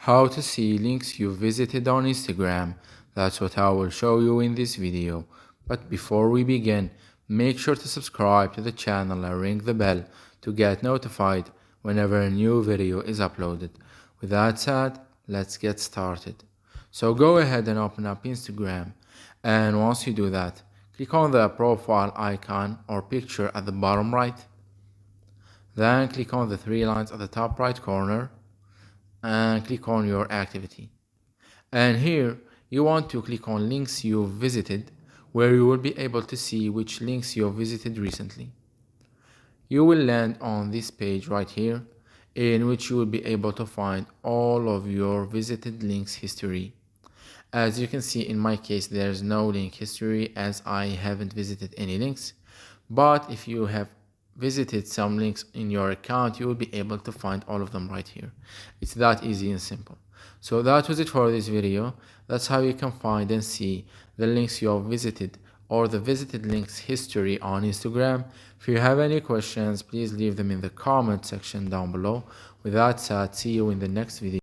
How to see links you visited on Instagram. That's what I will show you in this video. But before we begin, make sure to subscribe to the channel and ring the bell to get notified whenever a new video is uploaded. With that said, let's get started. So go ahead and open up Instagram, and once you do that, click on the profile icon or picture at the bottom right. Then click on the three lines at the top right corner and click on your activity. And here you want to click on links you visited, where you will be able to see which links you visited recently. You will land on this page right here, in which you will be able to find all of your visited links history. As you can see, in my case, there's no link history as I haven't visited any links. But if you have visited some links in your account, you will be able to find all of them right here. It's that easy and simple. So that was it for this video. That's how you can find and see the links you have visited or the visited links history on Instagram. If you have any questions, please leave them in the comment section down below. With that said, see you in the next video.